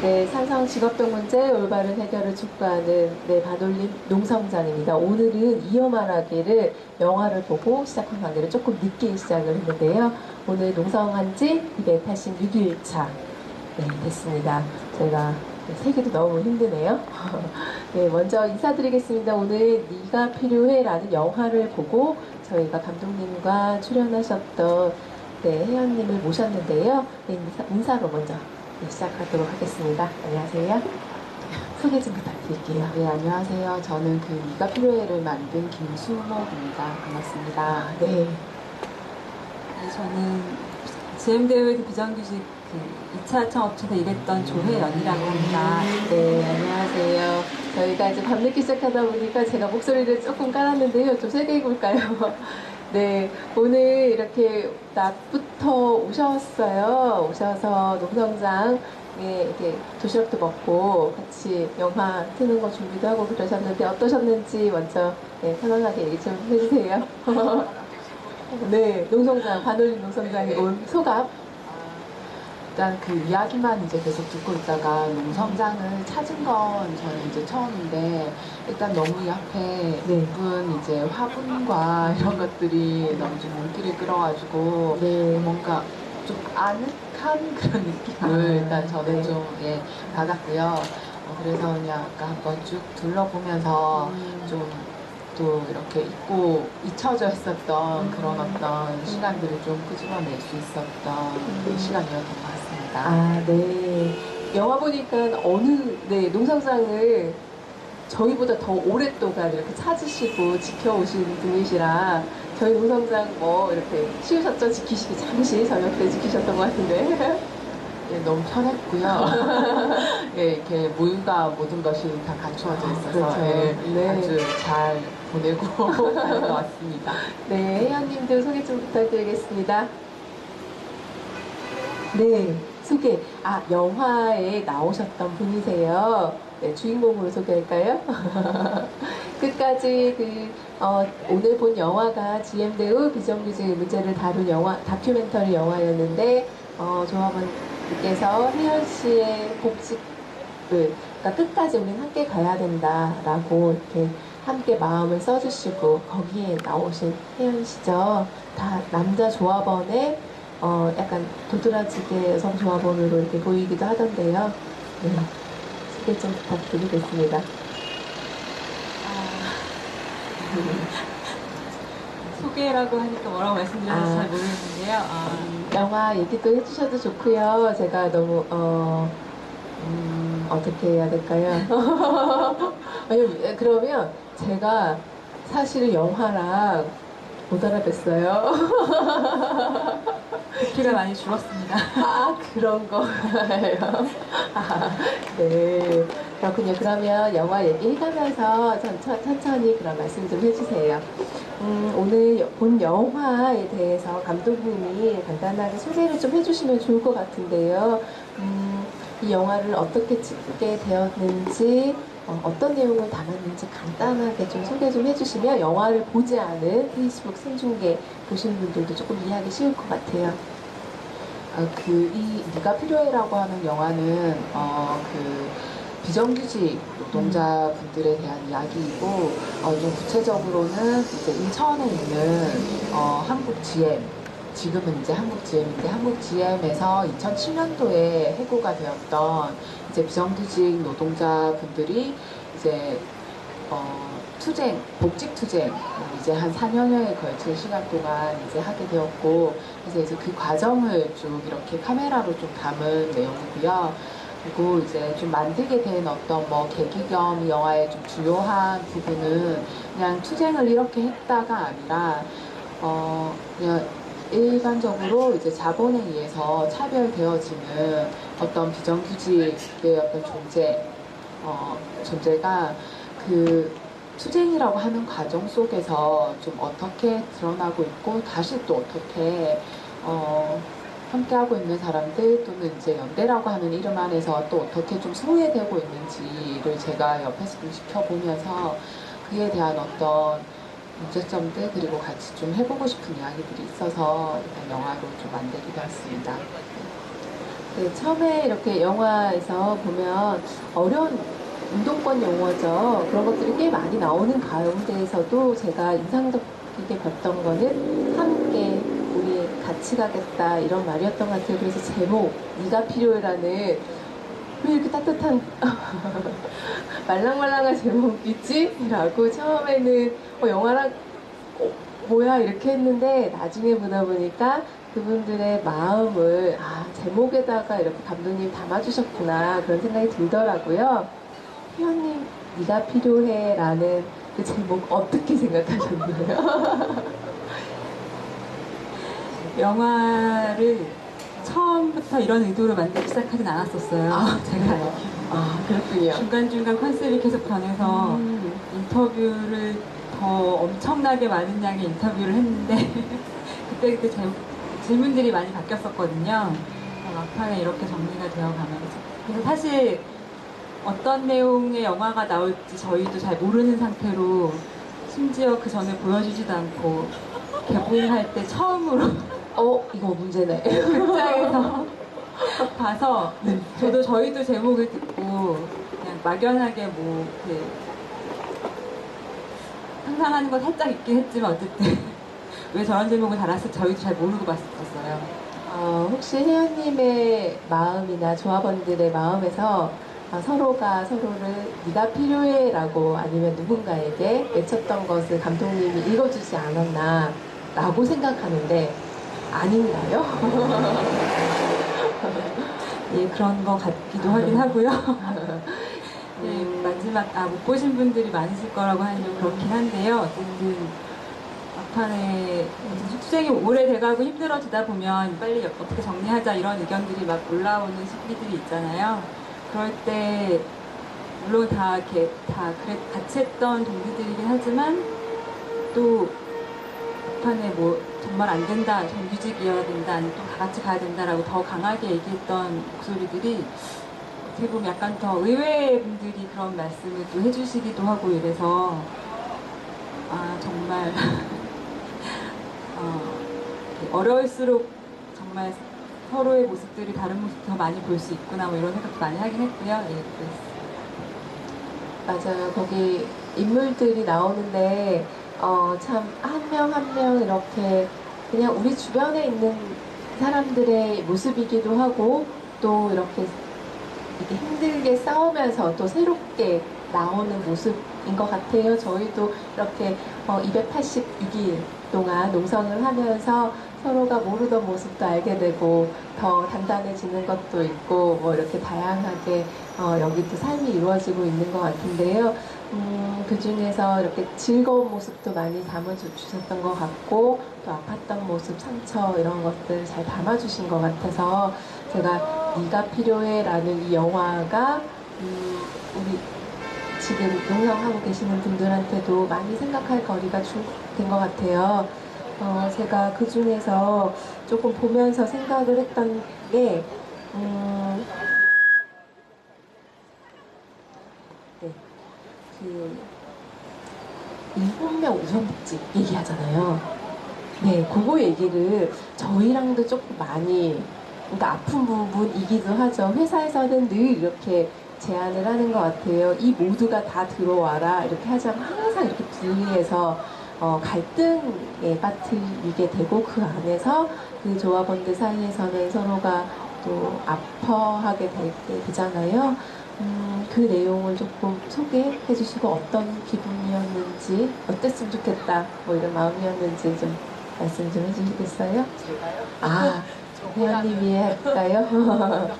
네, 산성 직업병 문제 올바른 해결을 촉구하는 네, 반올림 농성장입니다. 오늘은 이어말하기를 영화를 보고 시작한 관계를 조금 늦게 시작을 했는데요. 오늘 농성한 지 286일차 네, 됐습니다. 제가 세기도 너무 힘드네요. 네, 먼저 인사드리겠습니다. 오늘 네가 필요해 라는 영화를 보고 저희가 감독님과 출연하셨던 네, 혜연님을 모셨는데요. 네, 인사로 먼저 네, 시작하도록 하겠습니다. 안녕하세요. 소개 좀 부탁드릴게요. 네, 안녕하세요. 저는 그 네가 필요해를 만든 김수모입니다. 반갑습니다. 네. 네, 저는 GM대우에서 비정규직 그 2차 청업체에서 일했던 조혜연이라고 합니다. 네, 안녕하세요. 저희가 이제 밤늦게 시작하다 보니까 제가 목소리를 조금 깔았는데요. 좀 세게 해볼까요? 네, 오늘 이렇게 낮부터 오셨어요. 오셔서 농성장에 이렇게 도시락도 먹고 같이 영화 트는 거 준비도 하고 그러셨는데 어떠셨는지 먼저 네, 편안하게 얘기 좀 해주세요. 네, 농성장, 반올림 농성장에 온 소감. 일단 그 이야기만 이제 계속 듣고 있다가 농성장을 찾은 건 저는 이제 처음인데 일단 너무 이 앞에 네. 예쁜 이제 화분과 이런 것들이 너무 좀 눈길을 끌어가지고 네. 뭔가 좀 아늑한 그런 느낌을 일단 저는 네. 좀 예, 받았고요. 그래서 그냥 아까 한번 쭉 둘러보면서 좀 또 이렇게 잊혀져 있었던 그런 어떤 시간들을 좀 끄집어낼 수 있었던 그 시간이었던 것 같습니다. 아, 네. 영화 보니까 네, 농성장을 저희보다 더 오랫동안 이렇게 찾으시고 지켜오신 분이시라 저희 농성장 뭐 이렇게 쉬우셨죠? 지키시기 잠시 저녁 때 지키셨던 것 같은데. 예, 너무 편했고요. 예, 이렇게 모유가 모든 것이 다 갖추어져 있어서 그렇죠. 예, 네. 아주 잘 보내고 잘 나왔습니다. 네, 혜연님도 소개 좀 부탁드리겠습니다. 네, 소개. 아, 영화에 나오셨던 분이세요. 네, 주인공으로 소개할까요? 끝까지 오늘 본 영화가 GM대우 비정규직 문제를 다룬 다큐멘터리 영화였는데, 조합원께서 혜연 씨의 복직을, 그러니까 끝까지 우리는 함께 가야 된다라고 이렇게 함께 마음을 써주시고, 거기에 나오신 혜연 씨죠. 다 남자 조합원의 약간 도드라지게 여성 조합원으로 이렇게 보이기도 하던데요. 네, 소개 좀 부탁드리겠습니다. 소개라고 하니까 뭐라고 말씀드려야 될지 잘 모르겠는데요. 영화 얘기도 해주셔도 좋고요. 제가 너무 어떻게 해야 될까요? 아니, 그러면 제가 사실 영화랑 못 알아뵀어요. 듣기가 많이 줄었습니다. 아, 그런 거예요. 아, 네. 그렇군요. 그러면 영화 얘기해가면서 천천히 그런 말씀 좀 해주세요. 오늘 본 영화에 대해서 감독님이 간단하게 소개를 좀 해주시면 좋을 것 같은데요. 이 영화를 어떻게 찍게 되었는지, 어떤 내용을 담았는지 간단하게 좀 소개 좀 해주시면 영화를 보지 않은 페이스북 생중계 보시는 분들도 조금 이해하기 쉬울 것 같아요. 이 네가 필요해라고 하는 영화는 비정규직 노동자분들에 대한 이야기이고 좀 구체적으로는 이제 인천에 있는 한국 GM, 지금은 이제 한국 GM인데 한국 GM에서 2007년도에 해고가 되었던 이제 비정규직 노동자분들이 이제 복직 투쟁, 이제 한 4년여에 걸친 시간 동안 이제 하게 되었고, 그래서 이제 그 과정을 쭉 이렇게 카메라로 좀 담은 내용이고요. 그리고 이제 좀 만들게 된 어떤 뭐 계기 겸 영화의 좀 주요한 부분은 그냥 투쟁을 이렇게 했다가 아니라, 그냥 일반적으로 이제 자본에 의해서 차별되어지는 어떤 비정규직의 어떤 존재가 그 투쟁이라고 하는 과정 속에서 좀 어떻게 드러나고 있고 다시 또 어떻게 함께하고 있는 사람들 또는 이제 연대라고 하는 이름 안에서 또 어떻게 좀 소외되고 있는지를 제가 옆에서 좀 지켜보면서 그에 대한 어떤 문제점들 그리고 같이 좀 해보고 싶은 이야기들이 있어서 일단 영화로 좀 만들게 되었습니다. 네, 처음에 이렇게 영화에서 보면 어려운 운동권 용어죠. 그런 것들이 꽤 많이 나오는 가운데에서도 제가 인상 깊게 봤던 거는 함께 우리 같이 가겠다 이런 말이었던 것 같아요. 그래서 제목 네가 필요해라는 왜 이렇게 따뜻한 말랑말랑한 제목이지? 라고 처음에는 영화랑 뭐야 이렇게 했는데 나중에 보다 보니까 그분들의 마음을 제목에다가 이렇게 감독님 담아주셨구나 그런 생각이 들더라고요. 희연님 네가 필요해 라는 그 제목 어떻게 생각하셨나요? 영화를 처음부터 이런 의도로 만들기 시작하진 않았었어요. 제가 그렇군요. 중간중간 컨셉이 계속 변해서 인터뷰를 더 엄청나게 많은 양의 인터뷰를 했는데 그때 질문들이 많이 바뀌었었거든요. 막판에 이렇게 정리가 되어가면서 그래서 사실 어떤 내용의 영화가 나올지 저희도 잘 모르는 상태로 심지어 그 전에 보여주지도 않고 개봉할 때 처음으로 이거 문제네. 극장에서 봐서 저희도 제목을 듣고 그냥 막연하게 뭐 이렇게 상상하는 건 살짝 있긴 했지만 어쨌든 왜 저런 제목을 달았을지 저희도 잘 모르고 봤었어요. 혹시 혜연님의 마음이나 조합원들의 마음에서 서로가 서로를 네가 필요해 라고 아니면 누군가에게 외쳤던 것을 감독님이 읽어주지 않았나 라고 생각하는데 아닌가요? 예, 그런 거 같기도 하긴 하고요. 네, 마지막 못 보신 분들이 많으실 거라고 하니 좀 그렇긴 한데요. 어쨌든 막판에 수생이 오래돼가고 힘들어지다 보면 빨리 어떻게 정리하자 이런 의견들이 막 올라오는 시기들이 있잖아요. 그럴 때 물론 다 같이 했던 동기들이긴 하지만 또 막판에 뭐 정말 안 된다, 정규직이어야 된다, 아니면 또 다 같이 가야 된다라고 더 강하게 얘기했던 목소리들이 어떻게 보면 약간 더 의외의 분들이 그런 말씀을 또 해주시기도 하고 이래서 정말 어려울수록 정말 서로의 모습들이 다른 모습 더 많이 볼 수 있구나 뭐 이런 생각도 많이 하긴 했고요. 예, 그랬어요. 맞아요. 거기 인물들이 나오는데 참 한 명 한 명 이렇게 그냥 우리 주변에 있는 사람들의 모습이기도 하고 또 이렇게 힘들게 싸우면서 또 새롭게 나오는 모습인 것 같아요. 저희도 이렇게 282일 동안 농성을 하면서 서로가 모르던 모습도 알게 되고 더 단단해지는 것도 있고 뭐 이렇게 다양하게 여기도 삶이 이루어지고 있는 것 같은데요. 그 중에서 이렇게 즐거운 모습도 많이 담아주셨던 것 같고 또 아팠던 모습, 상처 이런 것들 잘 담아주신 것 같아서 제가 네가 필요해 라는 이 영화가 우리 지금 농성하고 계시는 분들한테도 많이 생각할 거리가 된 것 같아요. 제가 그 중에서 조금 보면서 생각을 했던 게, 그, 7명 우선복직 얘기하잖아요. 네, 그거 얘기를 저희랑도 조금 많이, 그러니까 아픈 부분이기도 하죠. 회사에서는 늘 이렇게 제안을 하는 것 같아요. 이 모두가 다 들어와라. 이렇게 하자면 항상 이렇게 분리해서 갈등에 빠뜨리게 되고 그 안에서 그 조합원들 사이에서는 서로가 또 아파하게 되잖아요. 그 내용을 조금 소개해 주시고 어떤 기분이었는지 어땠으면 좋겠다 뭐 이런 마음이었는지 좀 말씀 좀 해주시겠어요? 제가요? 회원님이 할까요?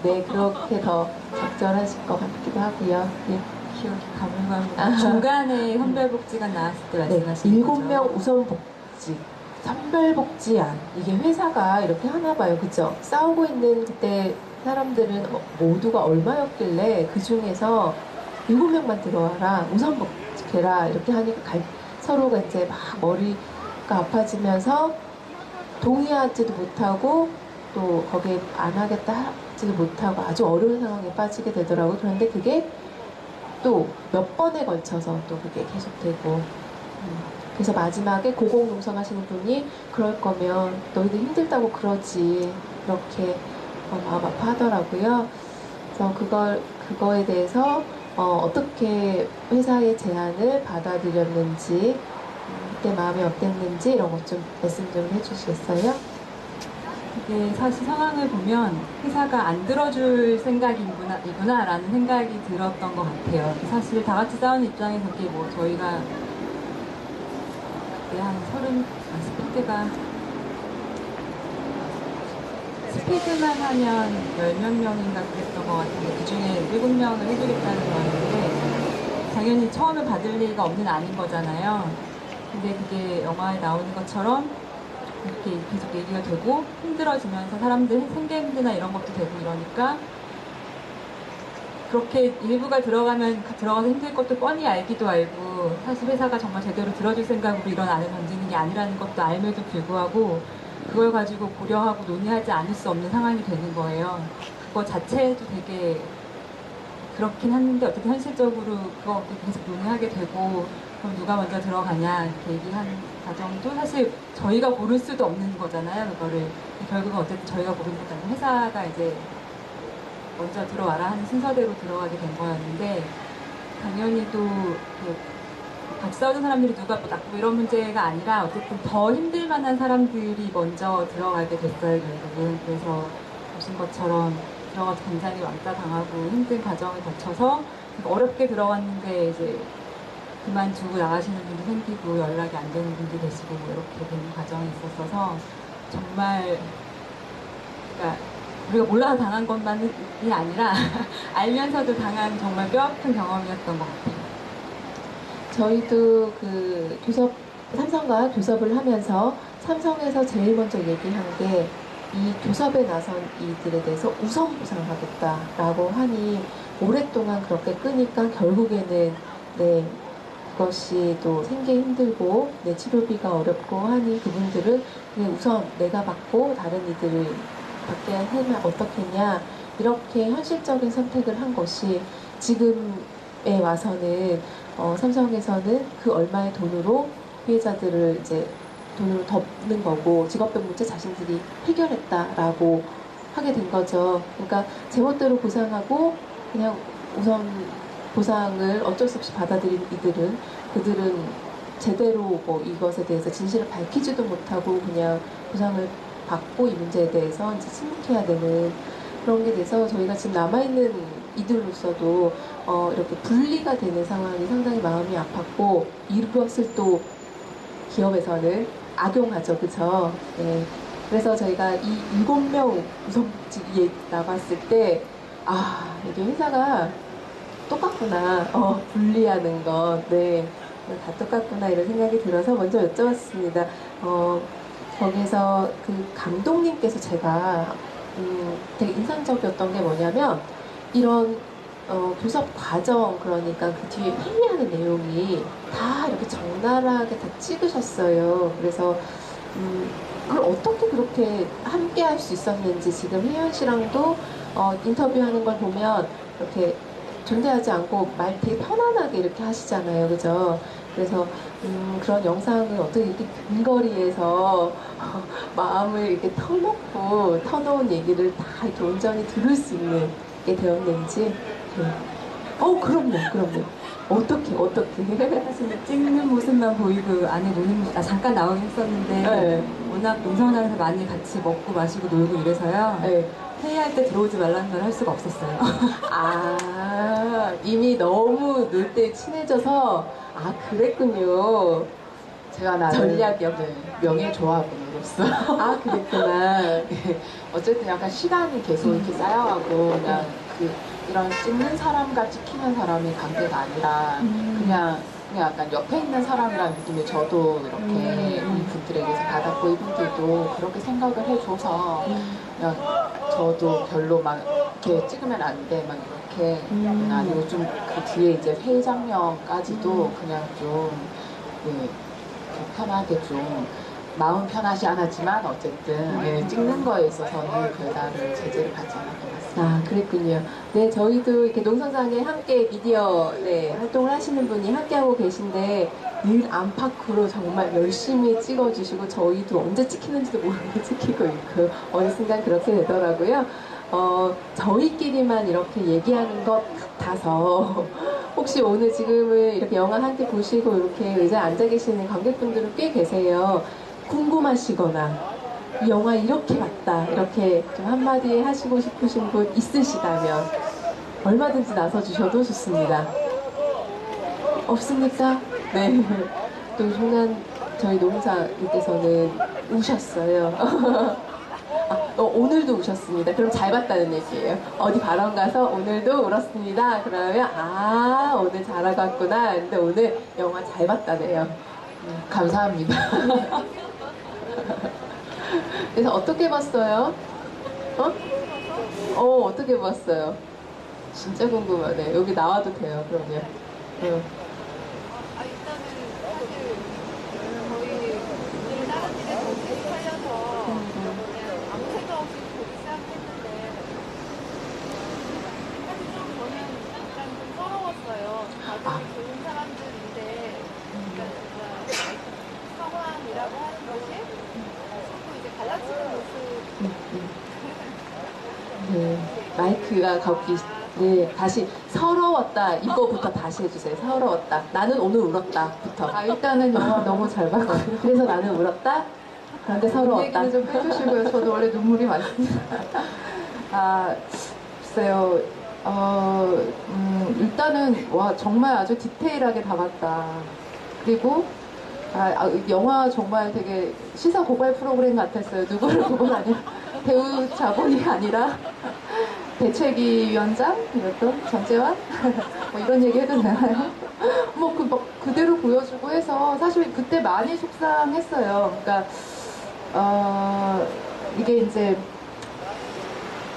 네, 그렇게 더 적절하실 것 같기도 하고요. 네. 기억이 가물가물. 중간에 선별복지가 나왔을 때 네, 말씀하시는 거죠? 7명 우선복지, 선별복지안. 이게 회사가 이렇게 하나 봐요. 그죠? 싸우고 있는 그때 사람들은 모두가 얼마였길래 그 중에서 7명만 들어와라. 우선복지해라. 이렇게 하니까 서로가 이제 막 머리가 아파지면서 동의하지도 못하고 또 거기에 안 하겠다 하지도 못하고 아주 어려운 상황에 빠지게 되더라고요. 그런데 그게 또 몇 번에 걸쳐서 또 그게 계속되고 그래서 마지막에 고공농성 하시는 분이 그럴 거면 너희들 힘들다고 그러지 그렇게 마음 아파하더라고요. 그래서 그거에 대해서 어떻게 회사의 제안을 받아들였는지, 그때 마음이 어땠는지 이런 것 좀 말씀 좀 해주시겠어요? 이게 사실 상황을 보면 회사가 안 들어줄 생각이구나라는 생각이 들었던 것 같아요. 사실 다 같이 싸우는 입장에서 그게 뭐 저희가 그때 한 30, 스피드만 하면 10몇 명인가 그랬던 것 같은데 그 중에 7명을 해주겠다는 거였는데 당연히 처음에 받을 리가 없는 아닌 거잖아요. 근데 그게 영화에 나오는 것처럼 이렇게 계속 얘기가 되고 힘들어지면서 사람들 생계문제나 이런 것도 되고 이러니까 그렇게 일부가 들어가서 힘들 것도 뻔히 알기도 알고 사실 회사가 정말 제대로 들어줄 생각으로 이런 안을 던지는 게 아니라는 것도 알매도 불구하고 그걸 가지고 고려하고 논의하지 않을 수 없는 상황이 되는 거예요. 그거 자체도 되게 그렇긴 한데 어쨌든 현실적으로 그거 계속 논의하게 되고 그럼 누가 먼저 들어가냐 이렇게 얘기한 과정도 사실 저희가 고를 수도 없는 거잖아요. 그거를 결국은 어쨌든 저희가 고르는 것도 아니고 회사가 이제 먼저 들어와라 하는 순서대로 들어가게 된 거였는데 당연히 또 같이 싸우는 사람들이 누가 뭐 낫고 이런 문제가 아니라 어쨌든 더 힘들 만한 사람들이 먼저 들어가게 됐어요. 결국은. 그래서 보신 것처럼 들어가서 굉장히 왕따 당하고 힘든 과정을 거쳐서 어렵게 들어갔는데 이제 그만두고 나가시는 분도 생기고 연락이 안 되는 분도 계시고 뭐 이렇게 되는 과정이 있었어서 정말 그러니까 우리가 몰라서 당한 것만이 아니라 알면서도 당한 정말 뼈아픈 경험이었던 것 같아요. 저희도 그 삼성과 교섭을 하면서 삼성에서 제일 먼저 얘기한 게 이 교섭에 나선 이들에 대해서 우선 보상하겠다라고 하니 오랫동안 그렇게 끄니까 결국에는 네, 그것이 또 생계 힘들고 내 치료비가 어렵고 하니 그분들은 그냥 우선 내가 받고 다른 이들을 받게 하면 어떻겠냐 이렇게 현실적인 선택을 한 것이 지금에 와서는 삼성에서는 그 얼마의 돈으로 피해자들을 이제 돈으로 덮는 거고 직업병 문제 자신들이 해결했다라고 하게 된 거죠. 그러니까 제멋대로 보상하고 그냥 우선 보상을 어쩔 수 없이 받아들인 그들은 제대로 뭐 이것에 대해서 진실을 밝히지도 못하고 그냥 보상을 받고 이 문제에 대해서 이제 침묵해야 되는 그런 게 돼서 저희가 지금 남아있는 이들로서도 이렇게 분리가 되는 상황이 상당히 마음이 아팠고 이것을 또 기업에서는 악용하죠. 그죠? 네. 그래서 저희가 이 7명 구성직에 나갔을 때 이게 회사가 똑같구나. 분리하는 것. 네. 다 똑같구나 이런 생각이 들어서 먼저 여쭤봤습니다. 거기서 그 감독님께서 제가 되게 인상적이었던 게 뭐냐면 이런 교섭 과정 그러니까 그 뒤에 회의하는 내용이 다 이렇게 적나라하게 다 찍으셨어요. 그래서 그걸 어떻게 그렇게 함께 할 수 있었는지 지금 혜연 씨랑도 인터뷰하는 걸 보면 이렇게 존대하지 않고 말 되게 편안하게 이렇게 하시잖아요. 그죠? 그래서 그런 영상을 어떻게 이렇게 근거리에서 마음을 이렇게 터놓은 얘기를 다 이렇게 온전히 들을 수 있는 게 되었는지. 네. 그럼요. 어떻게. 사실 찍는 모습만 보이고 안에 노는 모습, 잠깐 나오긴 했었는데 네. 워낙 농성장에서 많이 같이 먹고 마시고 놀고 이래서요. 네. 회의할 때 들어오지 말라는 말 할 수가 없었어요. 이미 너무 놀 때 친해져서 그랬군요. 제가 나름 전략이요? 네, 명예조합원으로서 그랬구나. 네, 어쨌든 약간 시간이 계속 이렇게 쌓여가고 그냥 이런 찍는 사람과 찍히는 사람의 관계가 아니라 그냥 약간 옆에 있는 사람이라는 느낌이 저도 이렇게 이분들에게서 받았고 이분들도 그렇게 생각을 해줘서 그냥 저도 별로 막 이렇게 찍으면 안 돼 막 이렇게 아니고 좀 그 뒤에 이제 회의 장면까지도 그냥 좀 네, 편하게 좀 마음 편하지 않았지만 어쨌든 네, 찍는 거에 있어서는 별다른 제재를 받지 않았던 것 같습니다. 그랬군요. 네, 저희도 이렇게 농성장에 함께 미디어 활동을 하시는 분이 함께하고 계신데 늘 안팎으로 정말 열심히 찍어주시고 저희도 언제 찍히는지도 모르게 찍히고 있고 어느 순간 그렇게 되더라고요. 저희끼리만 이렇게 얘기하는 것 같아서 혹시 오늘 지금은 이렇게 영화 함께 보시고 이렇게 의자에 앉아 계시는 관객분들은 꽤 계세요. 궁금하시거나 이 영화 이렇게 봤다 이렇게 좀 한마디 하시고 싶으신 분 있으시다면 얼마든지 나서주셔도 좋습니다. 없습니까? 네. 또 훈한 저희 농사님께서는 우셨어요. 오늘도 우셨습니다. 그럼 잘 봤다는 얘기예요. 어디 발언 가서 오늘도 울었습니다. 그러면 오늘 잘하고 왔구나. 근데 오늘 영화 잘 봤다네요. 감사합니다. 그래서 어떻게 봤어요? 어떻게 봤어요? 진짜 궁금하네. 여기 나와도 돼요, 그러면. 일단은 사실 거의 다른 일에 정신이 팔려서 그냥 아무 생각 없이 보기 시작했는데 사실 좀 저는 약간 좀 서러웠어요. 다들 좋은 사람들인데 그러니까 성황이라고 하는 것이 자꾸 이제 갈라지는 모습. 네, 마이크가 거기. 네, 다시 서러웠다. 이거부터 다시 해주세요. 서러웠다. 나는 오늘 울었다부터. 일단은 영화 너무 잘 봤거든요. 그래서 나는 울었다. 그런데 서러웠다. 얘기를 좀 해주시고요. 저도 원래 눈물이 많습니다. 글쎄요. 일단은 정말 아주 디테일하게 담았다. 그리고 영화 정말 되게 시사 고발 프로그램 같았어요. 누구를 보고는 아니라 배우 자본이 아니라 대책위원장이었던 전재환? 뭐 이런 얘기 해도 되나요? 막 그대로 보여주고 해서 사실 그때 많이 속상했어요. 그러니까, 이게 이제,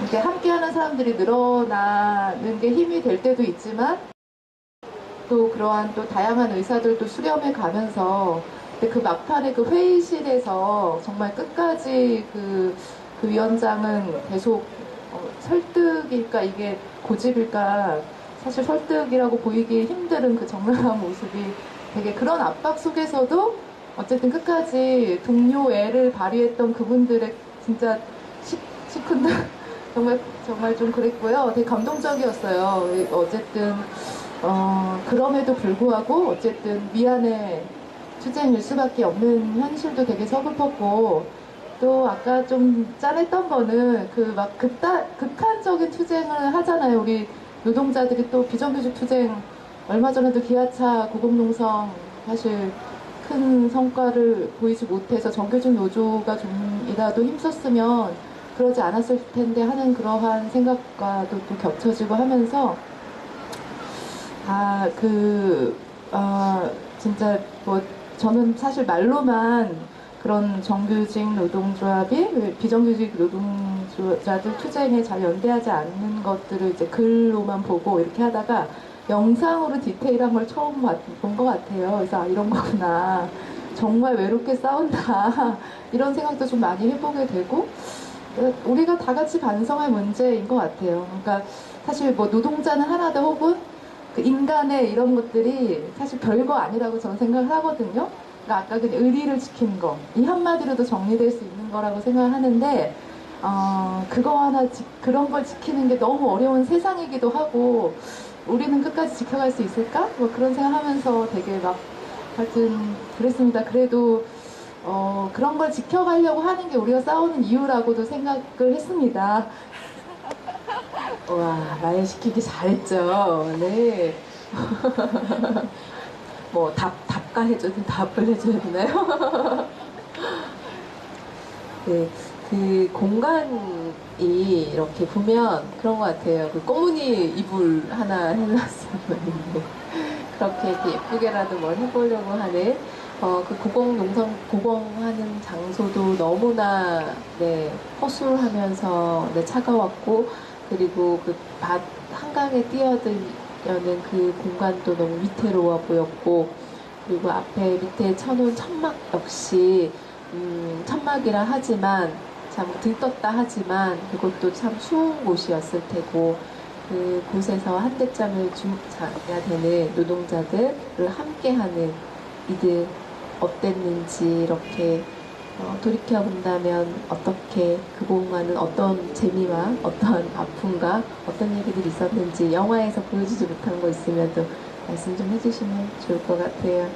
이렇게 함께하는 사람들이 늘어나는 게 힘이 될 때도 있지만, 또 그러한 또 다양한 의사들도 수렴해 가면서, 근데 그 막판에 그 회의실에서 정말 끝까지 그 위원장은 계속 설득일까 이게 고집일까 사실 설득이라고 보이기 힘든 그 적나라한 모습이 되게 그런 압박 속에서도 어쨌든 끝까지 동료애를 발휘했던 그분들의 진짜 시큰둥 정말 좀 그랬고요. 되게 감동적이었어요. 어쨌든 그럼에도 불구하고 어쨌든 미안해 투쟁일 수밖에 없는 현실도 되게 서글펐고 또 아까 좀 짠했던 거는 그 막 극한적인 투쟁을 하잖아요. 우리 노동자들이 또 비정규직 투쟁 얼마 전에도 기아차 고공농성 사실 큰 성과를 보이지 못해서 정규직 노조가 좀이라도 힘썼으면 그러지 않았을 텐데 하는 그러한 생각과도 또 겹쳐지고 하면서 진짜 뭐 저는 사실 말로만 그런 정규직 노동조합이 비정규직 노동자들 투쟁에 잘 연대하지 않는 것들을 이제 글로만 보고 이렇게 하다가 영상으로 디테일한 걸 처음 본 것 같아요. 그래서 이런 거구나. 정말 외롭게 싸운다. 이런 생각도 좀 많이 해보게 되고 우리가 다 같이 반성할 문제인 것 같아요. 그러니까 사실 뭐 노동자는 하나다 혹은 그 인간의 이런 것들이 사실 별거 아니라고 저는 생각을 하거든요. 그러니까 아까 그 의리를 지키는 거, 이 한마디로도 정리될 수 있는 거라고 생각하는데, 그거 하나, 그런 걸 지키는 게 너무 어려운 세상이기도 하고, 우리는 끝까지 지켜갈 수 있을까? 뭐 그런 생각하면서 되게 하여튼, 그랬습니다. 그래도, 그런 걸 지켜가려고 하는 게 우리가 싸우는 이유라고도 생각을 했습니다. 와, 말 시키기 잘했죠. 네. 뭐 답을 해줘야 되나요? 네, 그 공간이 이렇게 보면 그런 것 같아요. 그 꽃무늬 이불 하나 해놨어요. 그렇게 예쁘게라도 뭘 해보려고 하는 그 고공하는 장소도 너무나 허술하면서 차가웠고 그리고 그 밭 한강에 뛰어들려는 그 공간도 너무 위태로워 보였고 그리고 앞에 밑에 쳐놓은 천막 역시 천막이라 하지만 참 들떴다 하지만 그것도 참 추운 곳이었을 테고 그 곳에서 한대짬을 자야 되는 노동자들을 함께하는 이들 어땠는지 이렇게 돌이켜 본다면 어떻게 그 공간은 어떤 재미와 어떤 아픔과 어떤 얘기들이 있었는지 영화에서 보여주지 못한 거 있으면 또 말씀 좀 해주시면 좋을 것 같아요.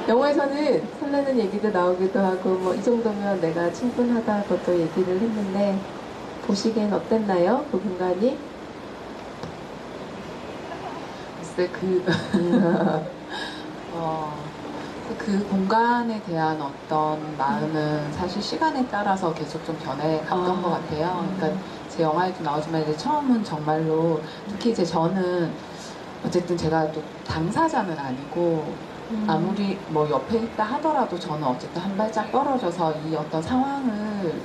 영화에서는 설레는 얘기도 나오기도 하고 뭐 이 정도면 내가 충분하다고 또 얘기를 했는데 보시기엔 어땠나요? 그 공간이? 글쎄 그 공간에 대한 어떤 마음은 사실 시간에 따라서 계속 좀 변해갔던 것 같아요. 그러니까 제 영화에도 나오지만 이제 처음은 정말로 특히 이제 저는 어쨌든 제가 또 당사자는 아니고 아무리 뭐 옆에 있다 하더라도 저는 어쨌든 한 발짝 떨어져서 이 어떤 상황을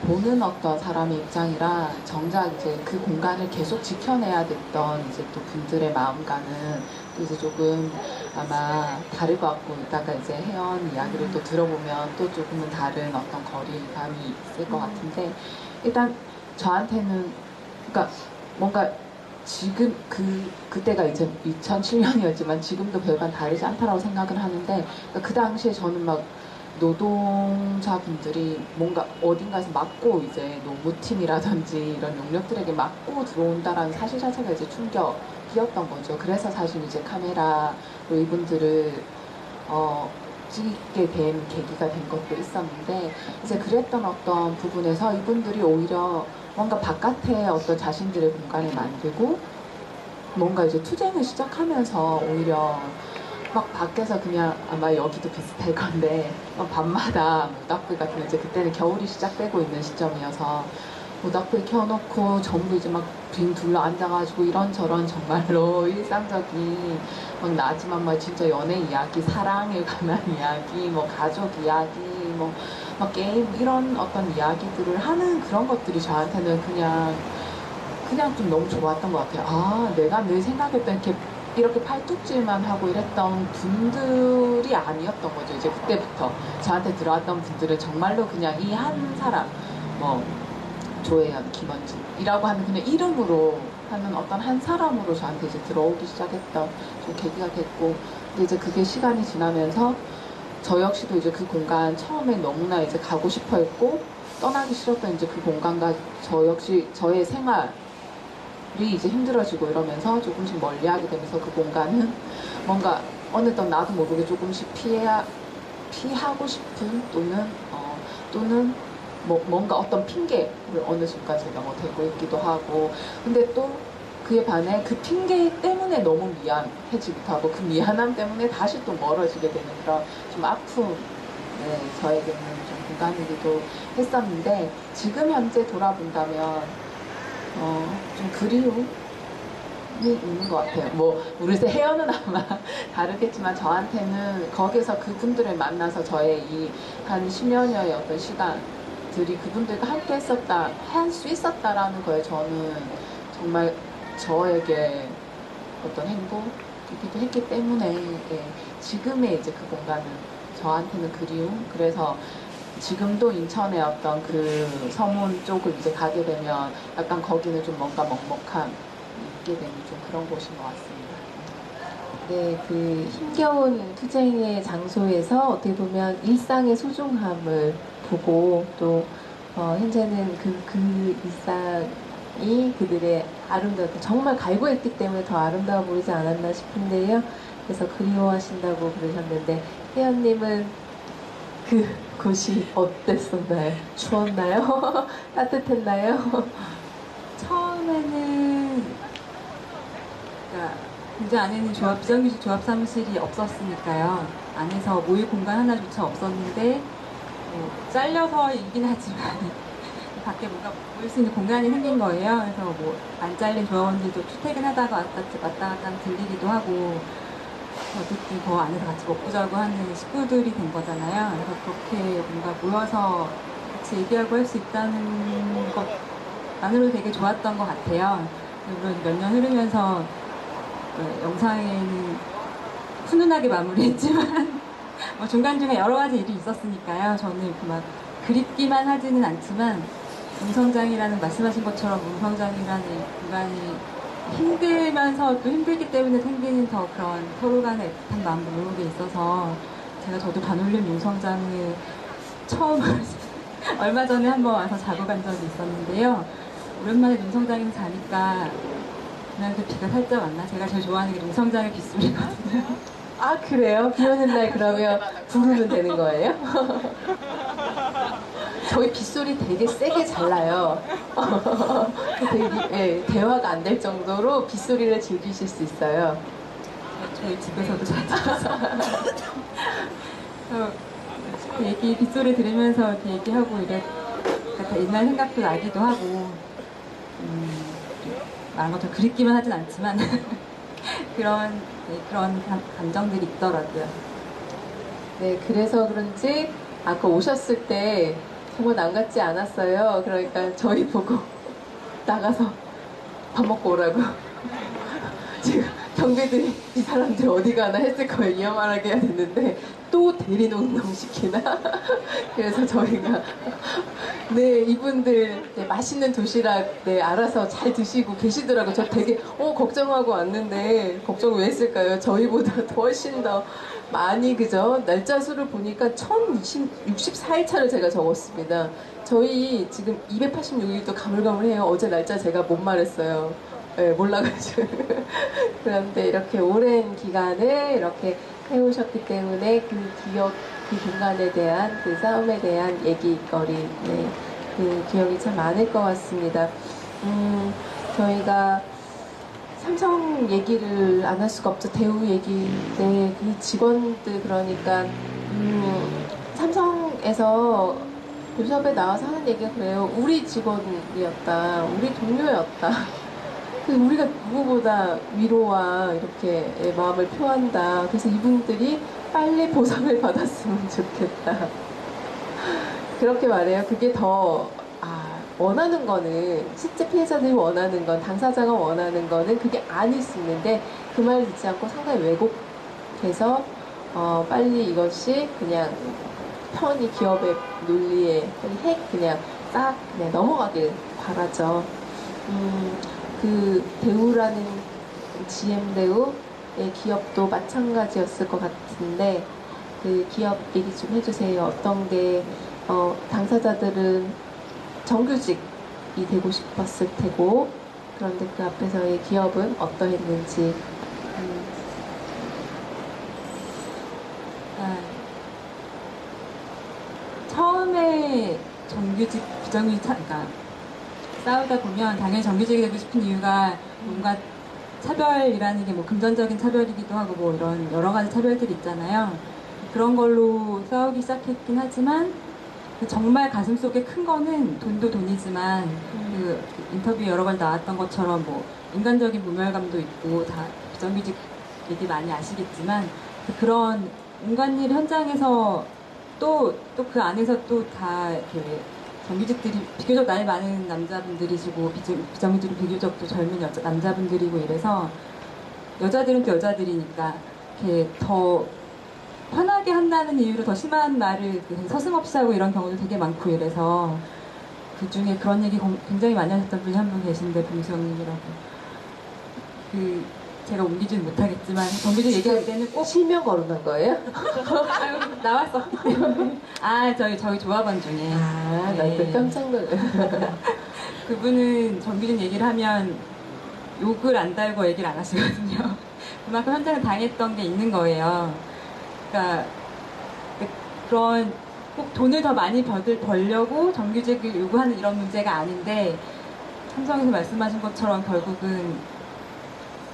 보는 어떤 사람의 입장이라 정작 이제 그 공간을 계속 지켜내야 됐던 이제 또 분들의 마음과는 또 이제 조금 아마 다를 것 같고 이따가 이제 혜연 이야기를 또 들어보면 또 조금은 다른 어떤 거리감이 있을 것 같은데 일단 저한테는 그러니까 뭔가 지금 그때가 이제 2007년이었지만 지금도 별반 다르지 않다라고 생각을 하는데 그러니까 그 당시에 저는 막 노동자분들이 뭔가 어딘가에서 맞고 이제 노무팀이라든지 이런 용역들에게 맞고 들어온다라는 사실 자체가 이제 충격이었던 거죠. 그래서 사실 이제 카메라로 이분들을 찍게 된 계기가 된 것도 있었는데 이제 그랬던 어떤 부분에서 이분들이 오히려 뭔가 바깥에 어떤 자신들의 공간을 만들고 뭔가 이제 투쟁을 시작하면서 오히려 막 밖에서 그냥 아마 여기도 비슷할 건데 밤마다 모닥불 같은 거 이제 그때는 겨울이 시작되고 있는 시점이어서 모닥불 켜놓고 전부 이제 막 빙 둘러 앉아가지고 이런저런 정말로 일상적인 막 나지만 막 진짜 연애 이야기, 사랑에 관한 이야기, 뭐 가족 이야기, 뭐 막 게임 이런 어떤 이야기들을 하는 그런 것들이 저한테는 그냥 좀 너무 좋았던 것 같아요. 아, 내가 늘 생각했던 이렇게 팔뚝질만 하고 이랬던 분들이 아니었던 거죠. 이제 그때부터 저한테 들어왔던 분들은 정말로 그냥 이 한 사람, 뭐 조혜연, 김원진이라고 하는 그냥 이름으로 하는 어떤 한 사람으로 저한테 이제 들어오기 시작했던 좀 계기가 됐고, 근데 이제 그게 시간이 지나면서 저 역시도 이제 그 공간 처음에 너무나 이제 가고 싶어 했고 떠나기 싫었던 이제 그 공간과 저 역시 저의 생활이 이제 힘들어지고 이러면서 조금씩 멀리하게 되면서 그 공간은 뭔가 어느덧 나도 모르게 조금씩 피하고 싶은 또는 뭐 뭔가 어떤 핑계를 어느 순간 제가 뭐 대고 있기도 하고 근데 또 그에 반해 그 핑계 때문에 너무 미안해지기도 하고 그 미안함 때문에 다시 또 멀어지게 되는 그런 좀 아픔 저에게는 좀 공간이기도 했었는데 지금 현재 돌아본다면 좀 그리움이 있는 것 같아요. 뭐 우리 혜연은 아마 다르겠지만 저한테는 거기서 그분들을 만나서 저의 이 한 10여 년의 어떤 시간들이 그분들과 함께 할 수 있었다라는 거에 저는 정말 저에게 어떤 행복이기도 했기 때문에 지금의 이제 그 공간은 저한테는 그리움. 그래서 지금도 인천의 어떤 그 서문 쪽을 이제 가게 되면 약간 거기는 좀 뭔가 먹먹함이 있게 되는 좀 그런 곳인 것 같습니다. 네, 그 힘겨운 투쟁의 장소에서 어떻게 보면 일상의 소중함을 보고 또 현재는 그 일상이 그들의 정말 갈구했기 때문에 더 아름다워 보이지 않았나 싶은데요. 그래서 그리워하신다고 그러셨는데 혜연님은 그 곳이 어땠었나요? 추웠나요? 따뜻했나요? 처음에는 그러니까 공장 안에는 비정규직 조합 사무실이 없었으니까요. 안에서 모일 공간 하나조차 없었는데 잘려서이긴 하지만 밖에 뭔가 모일 수 있는 공간이 생긴 거예요. 그래서 뭐 안 잘린 조합원들도 출퇴근하다가 왔다 갔다 들리기도 하고 어쨌든 더 안에서 같이 먹고 자고 하는 식구들이 된 거잖아요. 그래서 그렇게 뭔가 모여서 같이 얘기하고 할 수 있다는 것만으로도 되게 좋았던 것 같아요. 물론 몇 년 흐르면서 영상에는 훈훈하게 마무리했지만 뭐 중간중간 여러 가지 일이 있었으니까요. 저는 막 그립기만 하지는 않지만 웅성장이라는 말씀하신 것처럼 웅성장이라는 공간이 힘들면서 또 힘들기 때문에 생기는 더 그런 서로 간의 애틋한 마음도 모르게 있어서 저도 반올림 웅성장을 처음 얼마 전에 한번 와서 자고 간 적이 있었는데요. 오랜만에 농성장에서 자니까 그날도 비가 살짝 왔나? 제가 제일 좋아하는 게 농성장의 빗소리거든요. 아, 그래요? 비 오는 날 그러면 부르면 되는 거예요? 저희 빗소리 되게 세게 잘 나요. 되게, 예, 대화가 안 될 정도로 빗소리를 즐기실 수 있어요. 저희 집에서도 잘 들어서. 그 얘기, 빗소리 들으면서 이렇게 얘기하고 이래, 그러니까 옛날 생각도 나기도 하고, 말한 것처럼 그립기만 하진 않지만, 그런, 네, 그런 감정들이 있더라고요. 네, 그래서 그런지 아까 오셨을 때 정말 남 같지 않았어요. 그러니까 저희 보고 나가서 밥 먹고 오라고. 지금 경비들이 이 사람들 어디 가나 했을 거예요. 위험하게 해야 됐는데 또 대리농농 시키나? 그래서 저희가 네, 이분들 네, 맛있는 도시락 네, 알아서 잘 드시고 계시더라고요. 저 되게 걱정하고 왔는데 걱정 왜 했을까요? 저희보다 더 훨씬 더 많이 그죠? 날짜 수를 보니까 1064일 차를 제가 적었습니다. 저희 지금 286일도 가물가물해요. 어제 날짜 제가 못 말했어요. 네, 몰라가지고. 그런데 이렇게 오랜 기간을 이렇게 해오셨기 때문에 그 기억, 그 공간에 대한 그 싸움에 대한 얘기거리, 네, 그 기억이 참 많을 것 같습니다. 저희가 삼성 얘기를 안 할 수가 없죠. 대우 얘기, 네, 그 직원들 그러니까 삼성에서 교섭에 나와서 하는 얘기가 그래요. 우리 직원이었다, 우리 동료였다. 우리가 누구보다 위로와 이렇게 마음을 표한다. 그래서 이분들이 빨리 보상을 받았으면 좋겠다. 그렇게 말해요. 그게 더 원하는 거는 실제 피해자들이 원하는 건 당사자가 원하는 거는 그게 아닐 수 있는데 그 말을 듣지 않고 상당히 왜곡해서 빨리 이것이 그냥 편히 기업의 논리에 그냥 딱 그냥 넘어가길 바라죠. 그 대우라는 GM 대우의 기업도 마찬가지였을 것 같은데 그 기업 얘기 좀 해주세요. 어떤 게 당사자들은 정규직이 되고 싶었을 테고 그런데 그 앞에서의 기업은 어떠했는지. 처음에 정규직, 비정규직, 그러니까 싸우다 보면 당연히 정규직이 되고 싶은 이유가 뭔가 차별이라는 게 뭐 금전적인 차별이기도 하고 뭐 이런 여러 가지 차별들이 있잖아요. 그런 걸로 싸우기 시작했긴 하지만 정말 가슴 속에 큰 거는 돈도 돈이지만 그 인터뷰 여러 번 나왔던 것처럼 뭐 인간적인 모멸감도 있고 다 비정규직 얘기 많이 아시겠지만 그런 온갖 일 현장에서 또 그 안에서 또 다 이렇게 정규직들이 비교적 나이 많은 남자분들이시고 비정규직은 비교적 또 젊은 남자분들이고 이래서 여자들은 또 여자들이니까 이렇게 더 편하게 한다는 이유로 더 심한 말을 서슴없이 하고 이런 경우도 되게 많고 이래서 그 중에 그런 얘기 굉장히 많이 하셨던 분이 한 분 계신데 봉수영님이라고 제가 옮기지는 못하겠지만 정규직 얘기할 때는 꼭 실명 거론한 거예요? 나왔었기 때문에 저희 조합원 중에 나 또 깜짝 놀래. 그분은 정규직 얘기를 하면 욕을 안 달고 얘기를 안 하시거든요. 그만큼 현장에 당했던 게 있는 거예요. 그러니까 그런 꼭 돈을 더 많이 벌려고 정규직을 요구하는 이런 문제가 아닌데 삼성에서 말씀하신 것처럼 결국은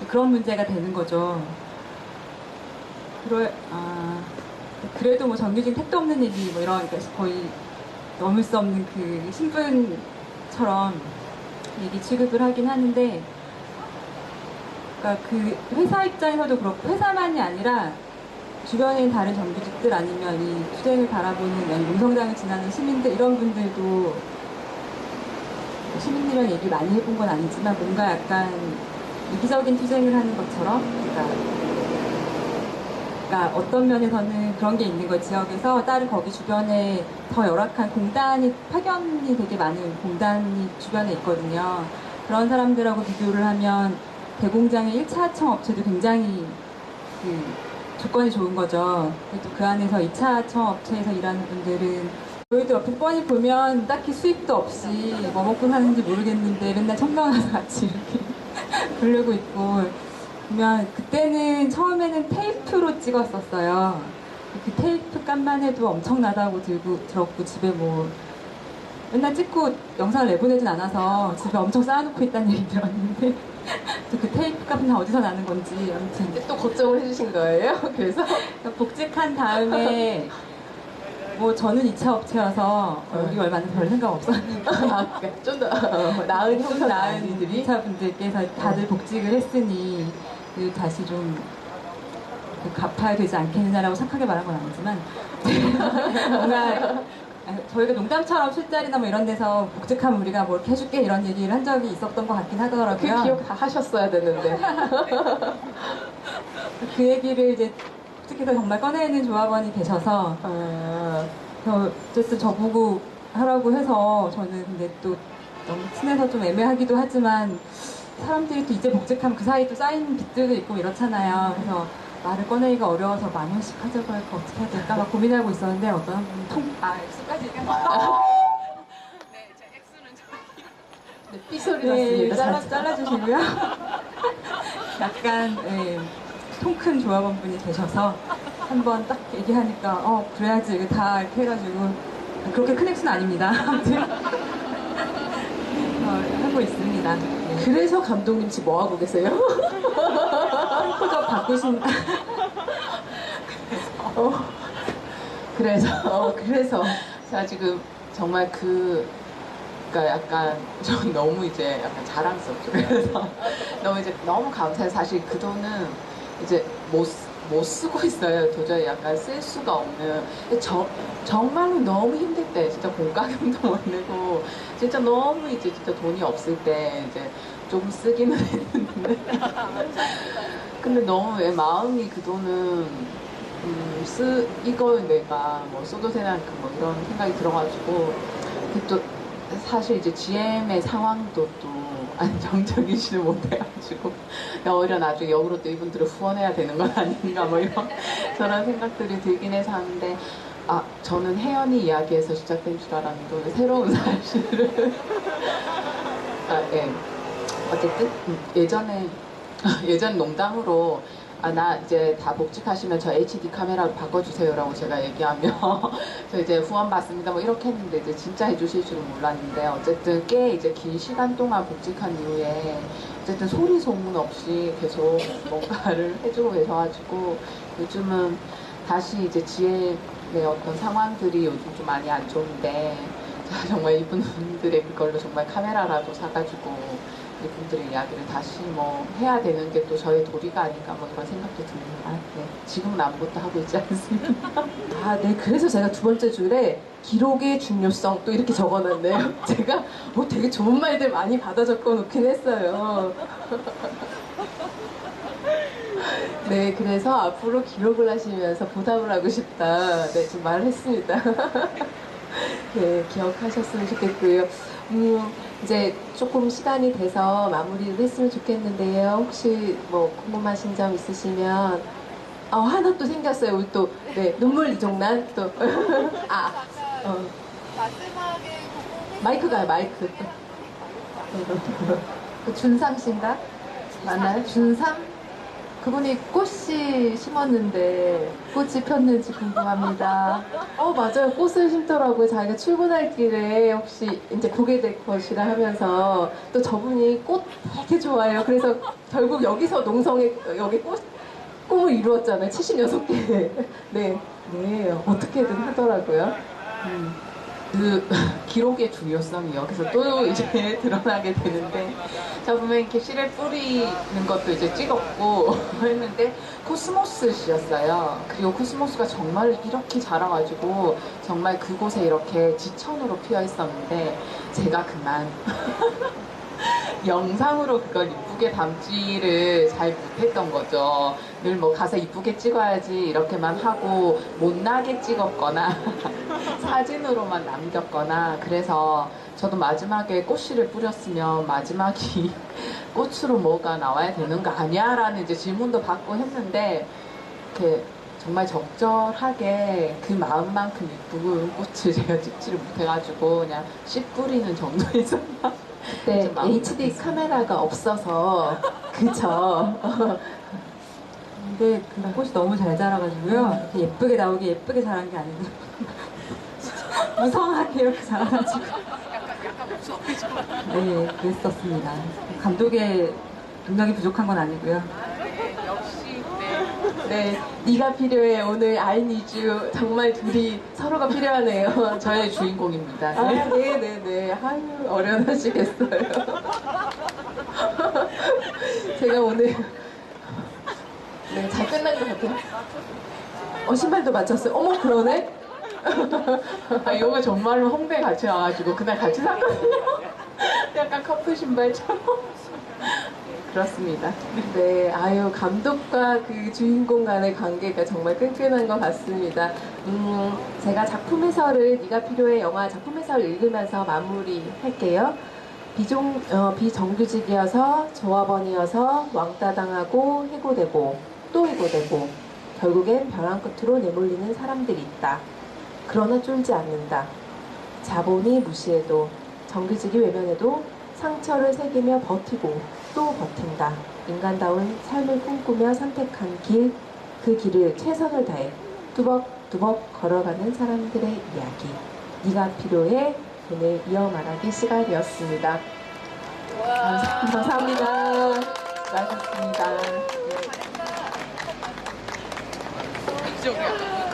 그런 문제가 되는 거죠. 그래도 뭐 정규직 택도 없는 얘기 뭐 이런 거의 넘을 수 없는 그 신분처럼 얘기 취급을 하긴 하는데 그러니까 그 회사 입장에서도 그렇고 회사만이 아니라 주변에 있는 다른 정규직들 아니면 이 투쟁을 바라보는 농성장을 지나는 시민들 이런 분들도 시민들이랑 얘기 많이 해본 건 아니지만 뭔가 약간 이기적인 투쟁을 하는 것처럼 그러니까 어떤 면에서는 그런 게 있는 거예요. 지역에서 다른 거기 주변에 더 열악한 파견이 되게 많은 공단이 주변에 있거든요. 그런 사람들하고 비교를 하면 대공장의 1차 하청 업체도 굉장히 조건이 좋은 거죠. 또 그 안에서 2차 하청 업체에서 일하는 분들은 저희도 옆에 뻔히 보면 딱히 수입도 없이 뭐 먹고 사는지 모르겠는데 맨날 청명하서 같이 이렇게 부르고 있고 보면 그때는 처음에는 테이프로 찍었었어요. 그 테이프 값만 해도 엄청나다고 들었고 집에 뭐 맨날 찍고 영상을 내보내진 않아서 집에 엄청 쌓아놓고 있다는 얘기 들었는데 또 그 테이프 값은 어디서 나는 건지 아무튼 또 걱정을 해주신 거예요? 그래서 복직한 다음에 뭐 저는 2차 업체여서 여기 얼마나 별 생각 없었는데 좀더 나은 좀 형사 나은 아이들이 2차 분들께서 다들 복직을 했으니 다시 좀 갚아야 되지 않겠느냐라고 착하게 말한 건 아니지만 뭔가 저희가 농담처럼 술자리나 뭐 이런 데서 복직하면 우리가 뭐 이렇게 해줄게 이런 얘기를 한 적이 있었던 것 같긴 그 하더라고요. 기억 다 하셨어야 되는데. 그 얘기를 이제 복직해서 정말 꺼내는 조합원이 계셔서 어쨌든 저보고 하라고 해서 저는 근데 또 너무 친해서 좀 애매하기도 하지만 사람들이 또 이제 복직하면 그 사이 또 쌓인 빚들도 있고 이렇잖아요. 그래서 말을 꺼내기가 어려워서 10,000원씩 하자고 할까 어떻게 해야 될까 막 고민하고 있었는데 어떤 한 분이 액수까지 얘기하셨어요. 네, 제 X는 저기. 네, 삐소리 네, 났습니다. 잘라주시고요. 약간 통 큰 조합원분이 계셔서 한번 딱 얘기하니까 그래야지 이거 다 이렇게 해가지고 그렇게 큰 액수는 아닙니다. 아무튼 하고 있습니다. 네. 그래서 감독님 지금 뭐 하고 계세요? 컴퓨터 바꾸신 그래서 제가 지금 정말 그러니까 약간 전 너무 이제 약간 자랑스럽죠. 그래서 너무 감사해요. 사실 그 돈은 이제 못 쓰고 있어요. 도저히 약간 쓸 수가 없는. 정말로 너무 힘들 때 진짜 공과금도 못 내고 진짜 너무 이제 진짜 돈이 없을 때 이제 좀 쓰기는 했는데 근데 너무 왜 마음이 그 돈은 이걸 내가 뭐 써도 되나 뭐 이런 생각이 들어가지고 또 사실 이제 GM의 상황도 또 안정적이지는 못해가지고 오히려 나중에 역으로 또 이분들을 후원해야 되는 건 아닌가 뭐 이런 저런 생각들이 들긴 해서 하는데 저는 혜연이 이야기에서 시작된 줄 알았는데 새로운 사실을 예. 어쨌든 예전 농담으로 나 이제 다 복직하시면 저 HD 카메라로 바꿔주세요라고 제가 얘기하면 저 이제 후원 받습니다 뭐 이렇게 했는데 이제 진짜 해주실 줄은 몰랐는데 어쨌든 꽤 이제 긴 시간 동안 복직한 이후에 어쨌든 소리 소문 없이 계속 뭔가를 해주고 계셔가지고 요즘은 다시 이제 지혜의 어떤 상황들이 요즘 좀 많이 안 좋은데 제가 정말 이분들의 그걸로 정말 카메라라도 사가지고 이분들의 이야기를 다시 뭐 해야 되는 게 또 저의 도리가 아닌가 뭐 그런 생각도 듭니다. 네, 지금은 아무것도 하고 있지 않습니다. 네. 그래서 제가 두 번째 줄에 기록의 중요성 또 이렇게 적어놨네요. 제가 되게 좋은 말들 많이 받아 적어놓긴 했어요. 네, 그래서 앞으로 기록을 하시면서 보답을 하고 싶다. 네, 좀 말을 했습니다. 네, 기억하셨으면 좋겠고요. 이제 조금 시간이 돼서 마무리를 했으면 좋겠는데요. 혹시 뭐 궁금하신 점 있으시면 하나 또 생겼어요. 우리 또 눈물 이종난 또 마지막에 마이크가요. 마이크 그 준상 씨인가? 맞나요? 준상? 그분이 꽃이 심었는데 꽃이 폈는지 궁금합니다. 맞아요. 꽃을 심더라고요. 자기가 출근할 길에 혹시 이제 보게 될 것이라 하면서 또 저분이 꽃 되게 좋아해요. 그래서 결국 여기서 농성에 여기 꿈을 이루었잖아요. 76개. 네. 어떻게든 하더라고요. 그 기록의 중요성이 여기서 또 이제 드러나게 되는데 자 보면 이렇게 씨를 뿌리는 것도 이제 찍었고 했는데 코스모스 씨였어요. 그리고 코스모스가 정말 이렇게 자라가지고 정말 그곳에 이렇게 지천으로 피어 있었는데 제가 그만 영상으로 그걸 이쁘게 담지를 잘 못했던 거죠. 늘 뭐 가서 이쁘게 찍어야지 이렇게만 하고 못나게 찍었거나 사진으로만 남겼거나 그래서 저도 마지막에 꽃씨를 뿌렸으면 마지막이 꽃으로 뭐가 나와야 되는 거 아니야? 라는 이제 질문도 받고 했는데 이렇게 정말 적절하게 그 마음만큼 이쁜 꽃을 제가 찍지를 못해가지고 그냥 씨 뿌리는 정도에서 네, 좀 마음 HD 카메라가 없어서 그쵸. 근데 그 꽃이 너무 잘 자라가지고요. 이렇게 예쁘게 나오게 예쁘게 자란 게 아니고 무성하게 이렇게 자라가지고 네, 그랬었습니다. 감독의 능력이 부족한 건 아니고요. 네, 네가 필요해. 오늘 I need you. 정말 둘이 서로가 필요하네요. 저의 주인공입니다. 아, 네네네. 아유, 어련하시겠어요. 제가 오늘 네, 잘 끝난 것 같아요. 신발도 맞췄어요. 어머, 그러네? 아, 이거 정말로 홍대 같이 와가지고 그날 같이 샀거든요. 약간 커플 신발처럼. 그렇습니다. 네, 아유, 감독과 그 주인공 간의 관계가 정말 끈끈한 것 같습니다. 제가 작품 해설을 네가 필요해 영화 작품 해설 읽으면서 마무리할게요. 비정규직이어서 조합원이어서 왕따 당하고 해고되고 또 해고되고 결국엔 벼랑 끝으로 내몰리는 사람들이 있다. 그러나 쫄지 않는다. 자본이 무시해도 정규직이 외면해도 상처를 새기며 버티고 또 버틴다. 인간다운 삶을 꿈꾸며 선택한 길, 그 길을 최선을 다해 뚜벅뚜벅 걸어가는 사람들의 이야기. 네가 필요해. 오늘 이어 말하기 시간이었습니다. 감사합니다. 수고하셨습니다. 네.